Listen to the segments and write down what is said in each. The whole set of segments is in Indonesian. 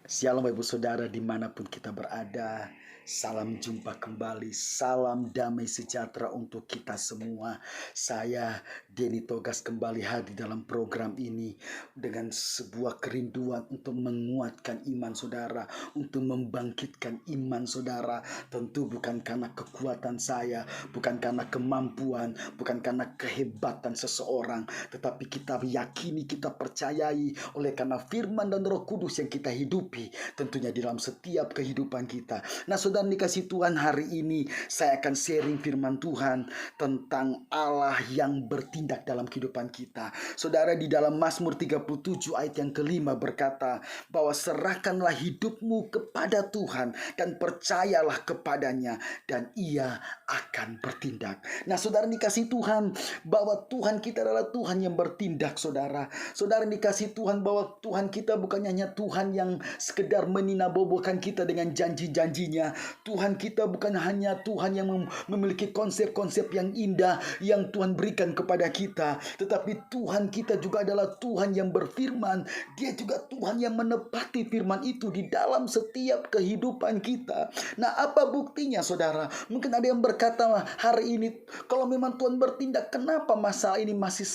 Shalom Ibu Saudara dimanapun kita berada. Salam jumpa kembali, salam damai sejahtera untuk kita semua. Saya Denny Togas kembali hadir dalam program ini dengan sebuah kerinduan untuk menguatkan iman saudara, untuk membangkitkan iman saudara. Tentu bukan karena kekuatan saya, bukan karena kemampuan, bukan karena kehebatan seseorang, tetapi kita yakini, kita percayai oleh karena firman dan Roh Kudus yang kita hidupi tentunya di dalam setiap kehidupan kita. Nah, saudara dikasih Tuhan, hari ini saya akan sharing firman Tuhan tentang Allah yang bertindak dalam kehidupan kita. Saudara, di dalam Mazmur 37 ayat yang kelima berkata bahwa serahkanlah hidupmu kepada Tuhan dan percayalah kepadanya dan ia akan bertindak. Nah, saudara dikasih Tuhan, bahwa Tuhan kita adalah Tuhan yang bertindak, saudara. Saudara dikasih Tuhan, bahwa Tuhan kita bukan hanya Tuhan yang sekedar meninabobokan kita dengan janji-janjinya. Tuhan kita bukan hanya Tuhan yang memiliki konsep-konsep yang indah yang Tuhan berikan kepada kita, tetapi Tuhan kita juga adalah Tuhan yang berfirman. Dia juga Tuhan yang menepati firman itu di dalam setiap kehidupan kita. Nah, apa buktinya, saudara? Mungkin ada yang berkata hari ini, kalau memang Tuhan bertindak, kenapa masalah ini masih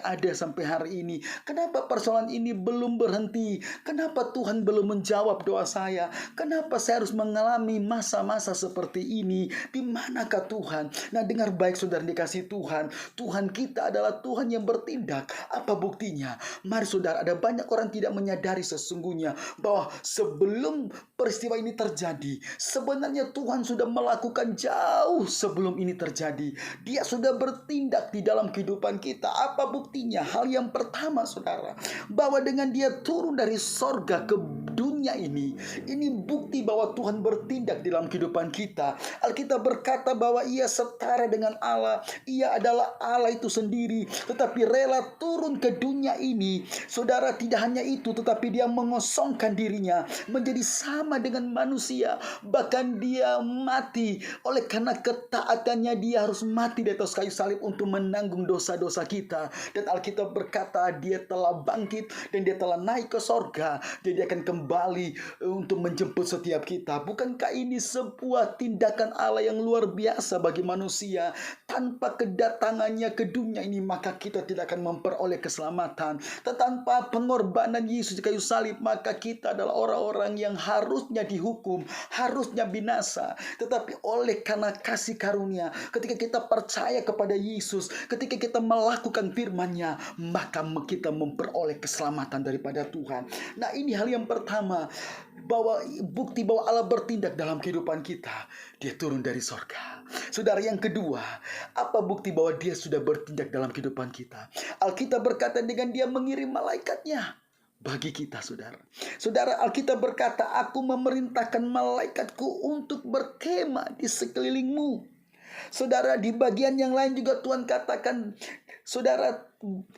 ada sampai hari ini? Kenapa persoalan ini belum berhenti? Kenapa Tuhan belum menjawab doa saya? Kenapa saya harus mengalami masa-masa seperti ini? Di manakah Tuhan? Nah, dengar baik saudara dikasih Tuhan. Tuhan kita adalah Tuhan yang bertindak. Apa buktinya? Mari saudara, ada banyak orang tidak menyadari sesungguhnya bahwa sebelum peristiwa ini terjadi, sebenarnya Tuhan sudah melakukan jauh sebelum ini terjadi. Dia sudah bertindak di dalam kehidupan kita. Apa buktinya? Hal yang pertama, saudara, bahwa dengan dia turun dari sorga ke dunia ini bukti bahwa Tuhan bertindak dalam kehidupan kita. Alkitab berkata bahwa ia setara dengan Allah. Ia adalah Allah itu sendiri, tetapi rela turun ke dunia ini. Saudara, tidak hanya itu, tetapi dia mengosongkan dirinya menjadi sama dengan manusia. Bahkan dia mati. Oleh karena ketaatannya, dia harus mati di atas kayu salib untuk menanggung dosa-dosa kita. Dan Alkitab berkata dia telah bangkit dan dia telah naik ke sorga. Jadi akan kembali untuk menjemput setiap kita. Bukankah ini sebuah tindakan Allah yang luar biasa bagi manusia? Tanpa kedatangannya ke dunia ini, maka kita tidak akan memperoleh keselamatan. Tanpa pengorbanan Yesus di kayu salib, maka kita adalah orang-orang yang harusnya dihukum, harusnya binasa. Tetapi oleh karena kasih karunia, ketika kita percaya kepada Yesus, ketika kita melakukan firman-Nya, maka kita memperoleh keselamatan daripada Tuhan. Nah, ini hal yang pertama, bahwa bukti bahwa Allah bertindak dalam kehidupan kita. Dia turun dari sorga. Saudara, yang kedua, apa bukti bahwa dia sudah bertindak dalam kehidupan kita? Alkitab berkata dengan dia mengirim malaikatnya bagi kita, saudara. Saudara, Alkitab berkata, aku memerintahkan malaikatku untuk berkemah di sekelilingmu. Saudara, di bagian yang lain juga Tuhan katakan, saudara,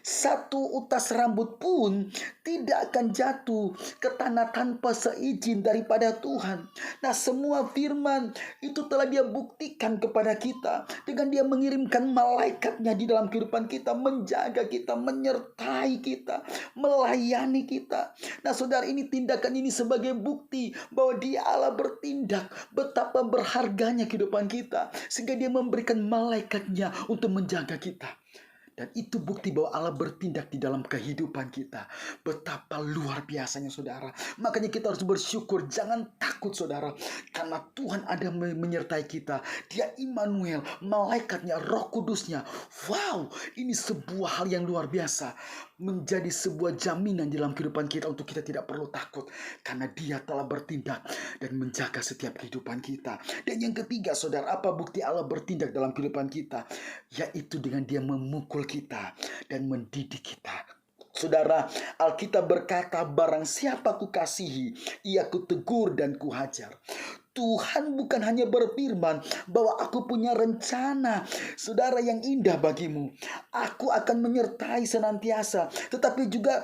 satu utas rambut pun tidak akan jatuh ke tanah tanpa seizin daripada Tuhan. Nah, semua firman itu telah dia buktikan kepada kita dengan dia mengirimkan malaikatnya di dalam kehidupan kita, menjaga kita, menyertai kita, melayani kita. Nah, saudara, ini tindakan ini sebagai bukti bahwa dia Allah bertindak, betapa berharganya kehidupan kita, sehingga dia memberikan malaikatnya untuk menjaga kita. Dan itu bukti bahwa Allah bertindak di dalam kehidupan kita. Betapa luar biasanya, saudara. Makanya kita harus bersyukur. Jangan takut, saudara. Karena Tuhan ada menyertai kita. Dia Immanuel, malaikatnya, Roh Kudusnya. Wow, ini sebuah hal yang luar biasa. Menjadi sebuah jaminan dalam kehidupan kita untuk kita tidak perlu takut. Karena dia telah bertindak dan menjaga setiap kehidupan kita. Dan yang ketiga, saudara, apa bukti Allah bertindak dalam kehidupan kita? Yaitu dengan dia memukul kita dan mendidik kita. Saudara, Alkitab berkata, barang siapa kukasihi, ia kutegur dan kuhajar. Tuhan bukan hanya berfirman bahwa aku punya rencana, saudara, yang indah bagimu. Aku akan menyertai senantiasa. Tetapi juga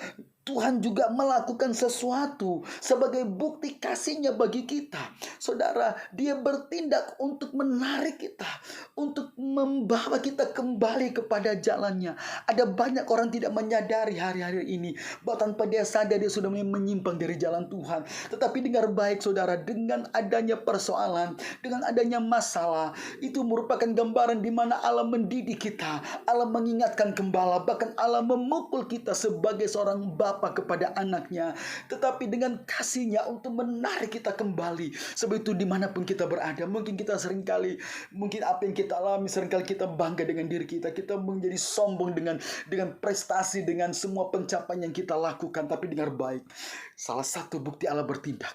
Tuhan juga melakukan sesuatu sebagai bukti kasih-Nya bagi kita. Saudara, Dia bertindak untuk menarik kita, untuk membawa kita kembali kepada jalannya. Ada banyak orang tidak menyadari hari-hari ini bahwa tanpa dia sadar dia sudah mulai menyimpang dari jalan Tuhan. Tetapi dengar baik saudara, dengan adanya persoalan, dengan adanya masalah, itu merupakan gambaran di mana Allah mendidik kita, Allah mengingatkan gembala, bahkan Allah memukul kita sebagai seorang bapa kepada anaknya. Tetapi dengan kasih-Nya untuk menarik kita kembali. Sebab itu dimanapun kita berada, mungkin kita seringkali, mungkin apa yang kita alami, seringkali kita bangga dengan diri kita, kita menjadi sombong dengan prestasi, dengan semua pencapaian yang kita lakukan. Tapi dengar baik, salah satu bukti Allah bertindak,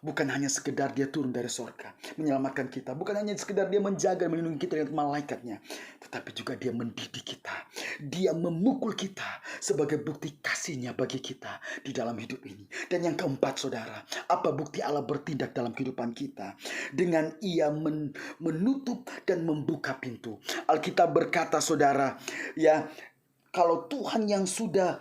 bukan hanya sekedar Dia turun dari sorga menyelamatkan kita, bukan hanya sekedar Dia menjaga, melindungi kita dengan malaikatnya, tetapi juga Dia mendidik kita, Dia memukul kita sebagai bukti kasih-Nya bagi kita di dalam hidup ini. Dan yang keempat saudara, apa bukti Allah bertindak dalam kehidupan kita? Dengan Ia menutup dan membuka pintu. Alkitab berkata saudara, ya, kalau Tuhan yang sudah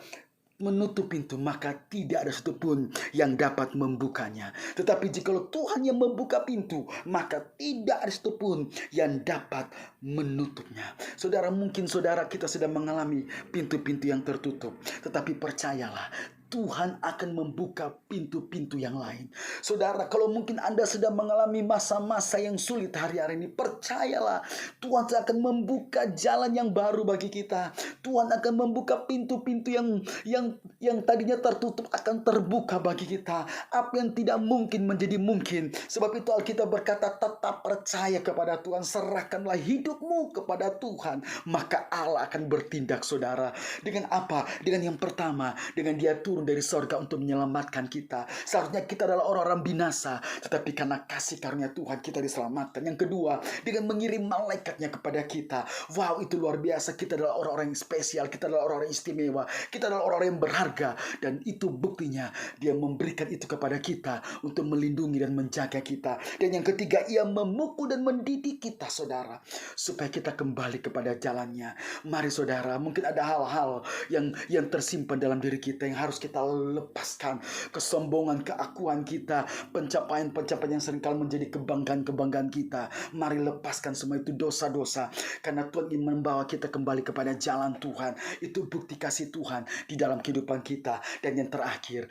menutup pintu, maka tidak ada satupun yang dapat membukanya. Tetapi jikalau Tuhan yang membuka pintu, maka tidak ada satupun yang dapat menutupnya. Saudara, mungkin saudara kita sedang mengalami pintu-pintu yang tertutup, tetapi percayalah, Tuhan akan membuka pintu-pintu yang lain. Saudara, kalau mungkin Anda sedang mengalami masa-masa yang sulit hari-hari ini, percayalah, Tuhan akan membuka jalan yang baru bagi kita. Tuhan akan membuka pintu-pintu yang tadinya tertutup akan terbuka bagi kita. Apa yang tidak mungkin menjadi mungkin. Sebab itu Alkitab berkata, tetap percaya kepada Tuhan, serahkanlah hidupmu kepada Tuhan, maka Allah akan bertindak saudara. Dengan apa? Dengan yang pertama, dengan Dia turun dari sorga untuk menyelamatkan kita. Seharusnya kita adalah orang-orang binasa, tetapi karena kasih karunia Tuhan kita diselamatkan. Yang kedua, dengan mengirim malaikatnya kepada kita. Wow, itu luar biasa. Kita adalah orang-orang yang spesial, kita adalah orang-orang istimewa, kita adalah orang-orang yang berharga. Dan itu buktinya, Dia memberikan itu kepada kita untuk melindungi dan menjaga kita. Dan yang ketiga, Ia memukul dan mendidik kita saudara, supaya kita kembali kepada jalannya. Mari saudara, mungkin ada hal-hal yang tersimpan dalam diri kita yang harus kita lepaskan. Kesombongan, keakuan kita, pencapaian-pencapaian yang seringkali menjadi kebanggaan-kebanggaan kita. Mari lepaskan semua itu dosa-dosa, karena Tuhan ingin membawa kita kembali kepada jalan Tuhan. Itu bukti kasih Tuhan di dalam kehidupan kita. Dan yang terakhir,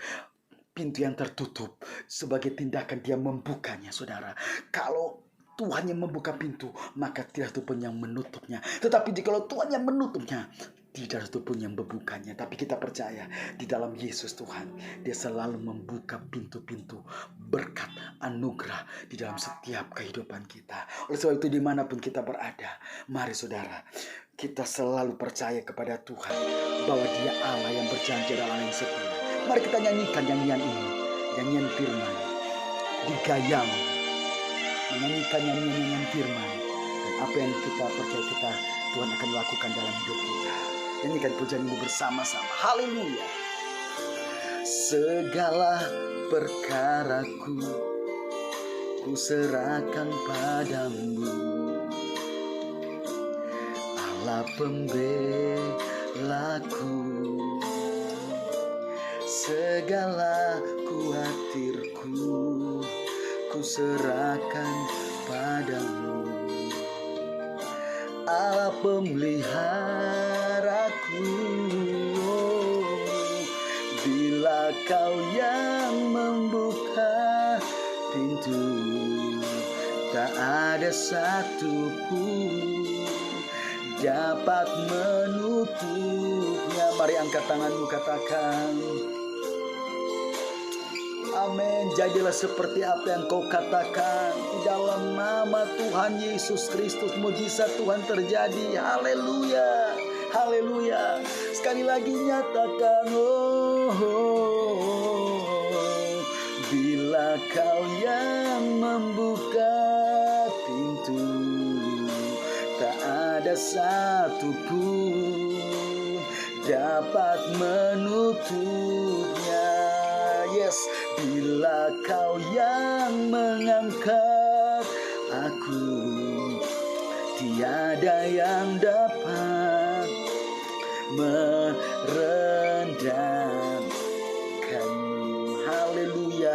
pintu yang tertutup sebagai tindakan Dia membukanya saudara. Kalau Tuhan yang membuka pintu, maka tidak satu pun yang menutupnya. Tetapi jikalau Tuhan yang menutupnya, tidak satu pun yang membukanya. Tapi kita percaya di dalam Yesus Tuhan, Dia selalu membuka pintu-pintu berkat, anugerah di dalam setiap kehidupan kita. Oleh sebab itu dimanapun kita berada, mari saudara, kita selalu percaya kepada Tuhan bahwa Dia Allah yang berjanji dan Allah yang setia. Mari kita nyanyikan nyanyian ini, nyanyian firman, digayam, menyanyikan nyanyian firman. Dan apa yang kita percaya Tuhan akan lakukan dalam hidup kita. Nyanyikan pujian ini bersama-sama. Haleluya. Segala perkaraku ku serahkan padamu, Allah pembelaku. Segala khawatirku ku serahkan padamu, Allah pemeliharaku. Bila Kau yang membuka pintu, tak ada satupun dapat menutupnya. Mari angkat tanganmu, katakan amin. Jadilah seperti apa yang kau katakan. Di dalam nama Tuhan Yesus Kristus, mujizat Tuhan terjadi. Haleluya, haleluya. Sekali lagi nyatakan, bila Kau yang membuka pintu, tak ada satupun dapat menutupnya. Yes, bila Kau yang mengangkat aku, tiada yang dapat merendam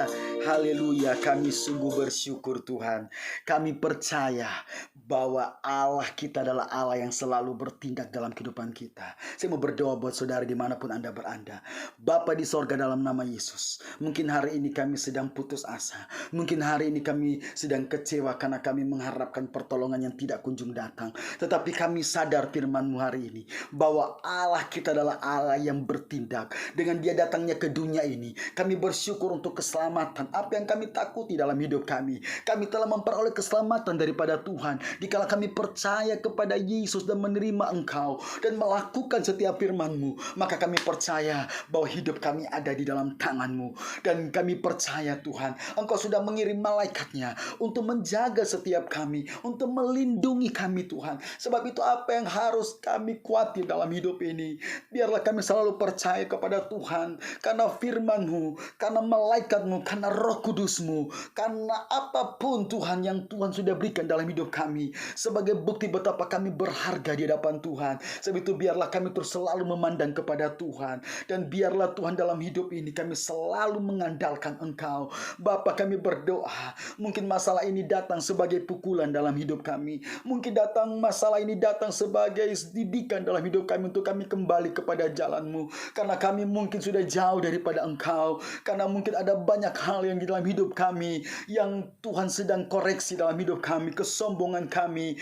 haleluya, haleluya. Kami sungguh bersyukur Tuhan. Kami percaya bahwa Allah kita adalah Allah yang selalu bertindak dalam kehidupan kita. Saya mau berdoa buat saudara dimanapun Anda berada. Bapa di sorga, dalam nama Yesus, mungkin hari ini kami sedang putus asa. Mungkin hari ini kami sedang kecewa karena kami mengharapkan pertolongan yang tidak kunjung datang. Tetapi kami sadar firman-Mu hari ini bahwa Allah kita adalah Allah yang bertindak. Dengan Dia datangnya ke dunia ini, kami bersyukur untuk keselamatan. Apa yang kami takuti dalam hidup kami, kami telah memperoleh keselamatan daripada Tuhan. Dikala kami percaya kepada Yesus dan menerima Engkau dan melakukan setiap firman-Mu, maka kami percaya bahwa hidup kami ada di dalam tangan-Mu. Dan kami percaya Tuhan, Engkau sudah mengirim malaikatnya untuk menjaga setiap kami, untuk melindungi kami Tuhan. Sebab itu apa yang harus kami kuatir dalam hidup ini, biarlah kami selalu percaya kepada Tuhan, karena firman-Mu, karena malaikat-Mu, karena Roh Kudus-Mu, karena apapun Tuhan yang Tuhan sudah berikan dalam hidup kami, sebagai bukti betapa kami berharga di hadapan Tuhan. Sebab itu biarlah kami terus selalu memandang kepada Tuhan, dan biarlah Tuhan dalam hidup ini kami selalu mengandalkan Engkau. Bapa, kami berdoa, mungkin masalah ini datang sebagai pukulan dalam hidup kami, mungkin masalah ini datang sebagai didikan dalam hidup kami untuk kami kembali kepada jalan-Mu, karena kami mungkin sudah jauh daripada Engkau, karena mungkin ada banyak hal yang di dalam hidup kami yang Tuhan sedang koreksi dalam hidup kami, kesombongan kami,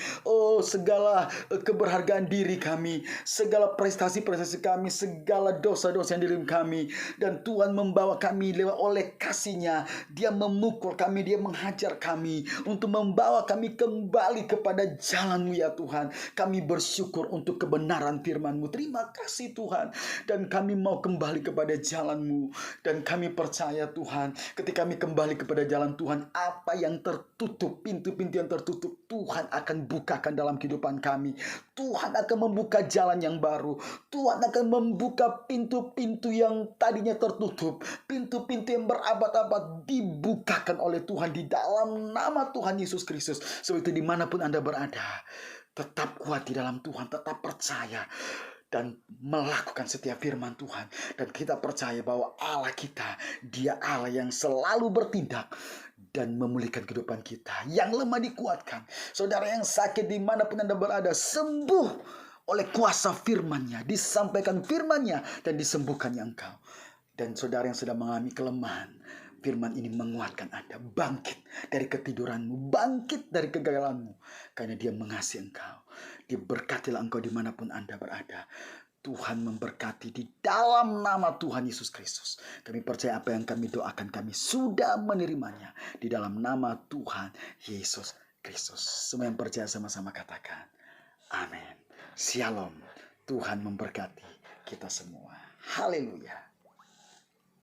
segala keberhargaan diri kami, segala prestasi-prestasi kami, segala dosa-dosa yang di dalam kami. Dan Tuhan membawa kami lewat oleh kasih-Nya, Dia memukul kami, Dia menghajar kami untuk membawa kami kembali kepada jalan-Mu ya Tuhan. Kami bersyukur untuk kebenaran firman-Mu. Terima kasih Tuhan. Dan kami mau kembali kepada jalan-Mu. Dan kami percaya Tuhan, ketika kami kembali kepada jalan Tuhan, apa yang tertutup, pintu-pintu yang tertutup, Tuhan akan bukakan dalam kehidupan kami. Tuhan akan membuka jalan yang baru. Tuhan akan membuka pintu-pintu yang tadinya tertutup. Pintu-pintu yang berabad-abad dibukakan oleh Tuhan di dalam nama Tuhan Yesus Kristus. Sebab itu dimanapun Anda berada, tetap kuat di dalam Tuhan, tetap percaya dan melakukan setiap firman Tuhan. Dan kita percaya bahwa Allah kita, Dia Allah yang selalu bertindak dan memulihkan kehidupan kita. Yang lemah dikuatkan. Saudara yang sakit dimanapun Anda berada, sembuh oleh kuasa firman-Nya. Disampaikan firman-Nya dan disembuhkannya engkau. Dan saudara yang sedang mengalami kelemahan, firman ini menguatkan Anda. Bangkit dari ketiduranmu, bangkit dari kegagalanmu, karena Dia mengasihi engkau. Diberkatilah engkau dimanapun Anda berada. Tuhan memberkati di dalam nama Tuhan Yesus Kristus. Kami percaya apa yang kami doakan, kami sudah menerimanya di dalam nama Tuhan Yesus Kristus. Semua yang percaya sama-sama katakan amin. Shalom. Tuhan memberkati kita semua. Haleluya.